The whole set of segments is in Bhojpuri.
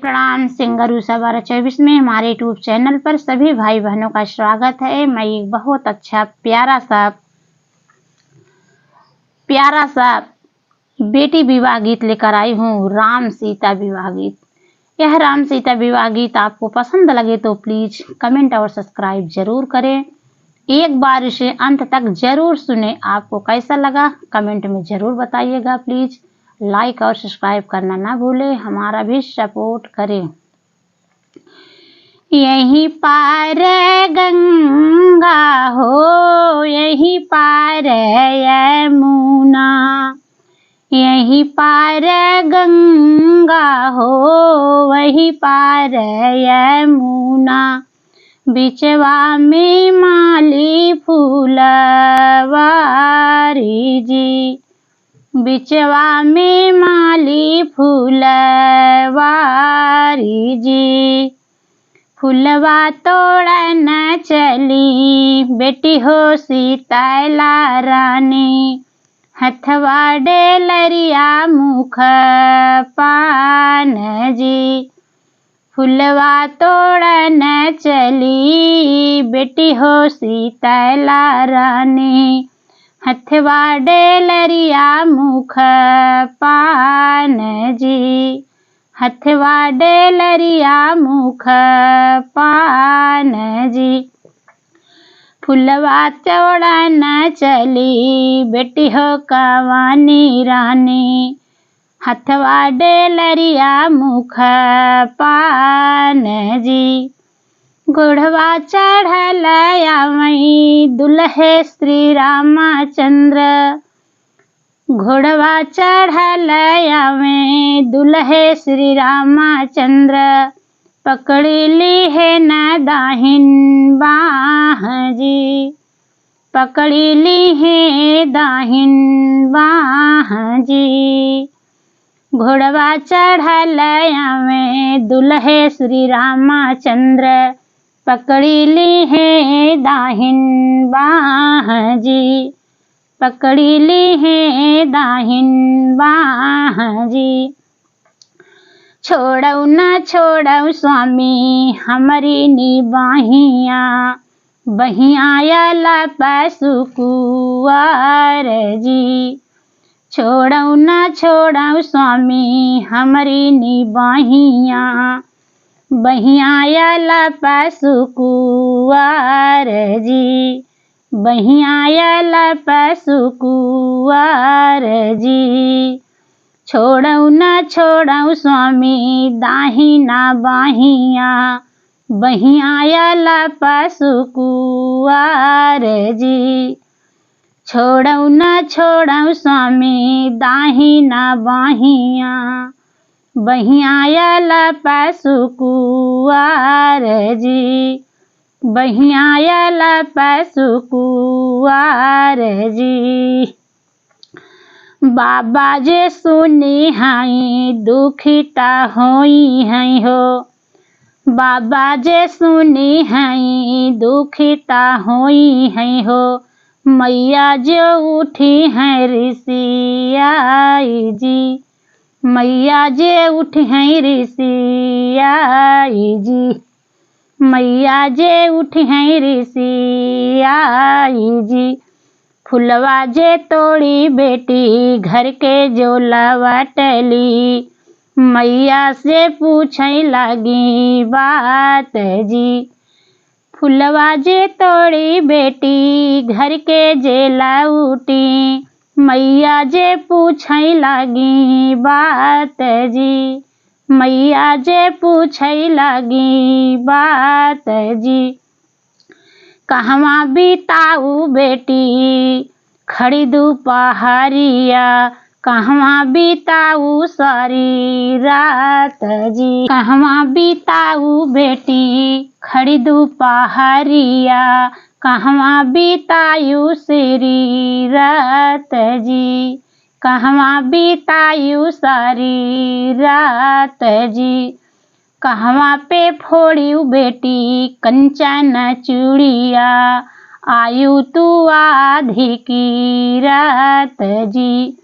प्रणाम। सिंगर उषा 1224 में हमारे यूट्यूब चैनल पर सभी भाई बहनों का स्वागत है। मैं एक बहुत अच्छा प्यारा सा बेटी विवाह गीत लेकर आई हूँ, राम सीता विवाह गीत। यह राम सीता विवाह गीत आपको पसंद लगे तो प्लीज कमेंट और सब्सक्राइब जरूर करें। एक बार इसे अंत तक जरूर सुने। आपको कैसा लगा कमेंट में जरूर बताइएगा। प्लीज लाइक और सब्सक्राइब करना ना भूले, हमारा भी सपोर्ट करें। यहीं पार गंगा हो, यहीं पार यमुना, यहीं पार गंगा हो, वहीं पार यमुना, बिचवा में माली फूलवारी जी, बिचवा में माली फूलवारी जी, फुलवा तोड़न चली बेटी हो सीतला रानी, हथवा डेलरिया मुख पान जी, फुलवा तोड़न चली बेटी हो सीतला रानी, हथवा डेलरिया मुख पान जी, हथवा डेलरिया मुख पान जी, फुलवा तोड़न चली बेटी हो कवानी रानी, हथवा डेलरिया मुख पान जी, घोड़वा चढ़ल आवई दुल्हे श्री रामचंद्र, घोड़वा चढ़ल आवे दुल्हे श्री रामचंद्र, पकड़ी ली है न दाहिन बाह जी, पकड़ी ली है दाहिन बाह जी, घोड़वा चढ़ल आवे दुल्हे श्री रामचंद्र, पकड़ी ली है दाहिन बाह जी, पकड़ी ली है दाहिन बाह जी, छोड़ऊ न छोड़ऊ स्वामी हमारी निबाहिया, बहिया पशु कुआर जी, छोड़ऊ न छोड़ऊ स्वामी हमारी निबाहिया, बहिया पशु कुआर जी, बहिया पशु कुआर जी, छोड़ऊ न छोड़ऊ स्वामी दाहिना बाहिया, बहिया पशु कुआर जी, छोड़ऊ न छोड़ऊ स्वामी दाहिना बाहिया, बहिया पशु कुआर जी, बहिया पशु कुआर जी, बाबा जे सुनी हई दुखिता होई हई हो, बाबा जे सुनी हई दुखिता होई हई हो, मैया जो उठी है ऋषियाई जी, मैया जे उठी है ऋषियाई जी, मैया जे उठी है ऋषियाई जी, फुलवा जे तोड़ी बेटी घर के जो लवटली, मैया से पूछे लगी बात जी, फुलवा जे तोड़ी बेटी घर के जे लौटी, मैया जे पूछे लगी बात जी, मैया जे पूछे लगी बात जी, कहवा बिताऊ बेटी खड़ी दुपहरिया, कहवा बिताऊ सारी रात जी, कहवा बिताऊ बेटी खड़ी दुपहरिया, कहवा बिताऊ श्री रात जी, कहवा बिताऊ सारी रात जी, कहवा पे फोड़ियू बेटी कंचन चूड़िया, आयु तू आधी की रात जी,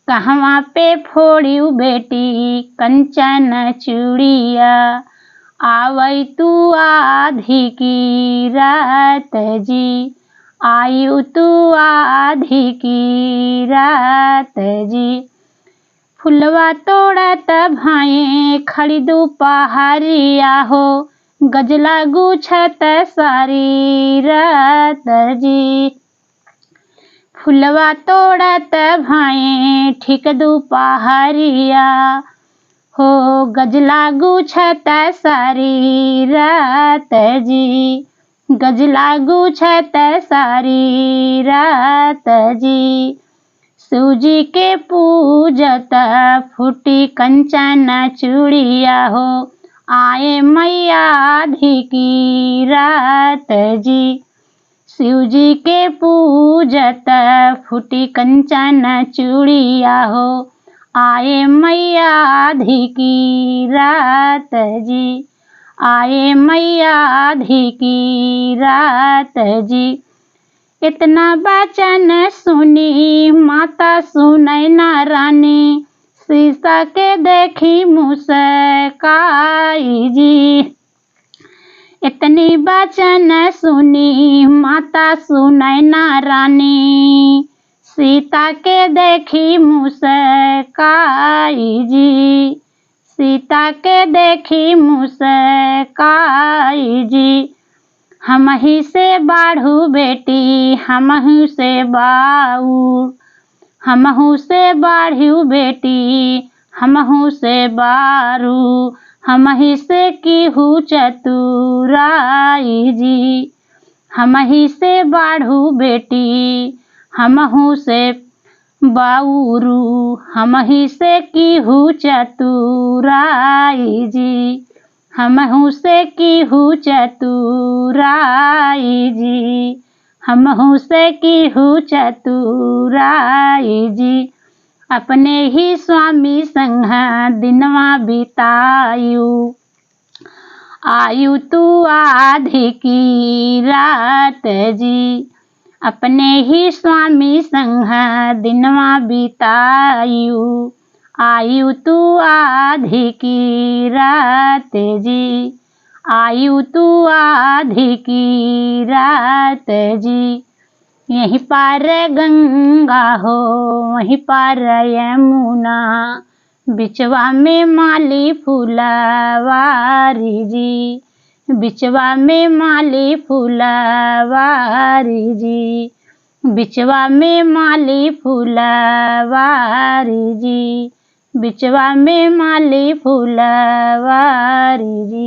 कहवा पे फोड़ियू बेटी कंचन चूड़िया, आवई तू आधी की रात जी, आयु तू आधी की रात जी। फुलवा तोड़त भाए खड़ी दोपहरिया हो, गजला गुछत सारी रात जी। फुलवा तोड़त भाए ठीक दोपहरिया हो, गजला गुछत सारी रात जी, गजला गुछत सारी रात जी। सूजी के पूजत फूटी कंचन चूड़िया हो, आए मैया आधी की रात जी। शिवजी के पूजत फूटी कंचन चूड़िया हो, आए मैया आधी की रात जी, आए मैया आधी की रात जी। इतना बचन सुनी माता सुनय ना रानी, शीशा के देखी मुस्काई जी। इतनी बचन सुनी माता सुनय ना रानी, सीता के देखी मुस्काई जी, सीता के देखी मुस्काई जी। हमही से बाढ़ू बेटी हमहू से बाऊ, हमहू से बाढ़ू बेटी हमहू से बारू, हमही से कीहू चतुराई जी। हमही से बाढ़ू बेटी हमहू से बाऊरू, हमही से कीहू चतुराई जी, हमहू से कीहू चतुराई जी, हमहू से कीहू चतुराई जी। अपने ही स्वामी संग दिनवा बितायु, आयु तू आधी की रात जी। अपने ही स्वामी संग दिनवा बितायु, आयु तू आधी की रात जी, आयु तू आधी की रात जी। यहीं पार गंगा हो वहीं पार यमुना, बिचवा में माली फुलवारी जी, बिचवा में माली फुलवारी जी, बिचवा में माली फुलवारी जी, बिचवा में माली फुलवारी जी।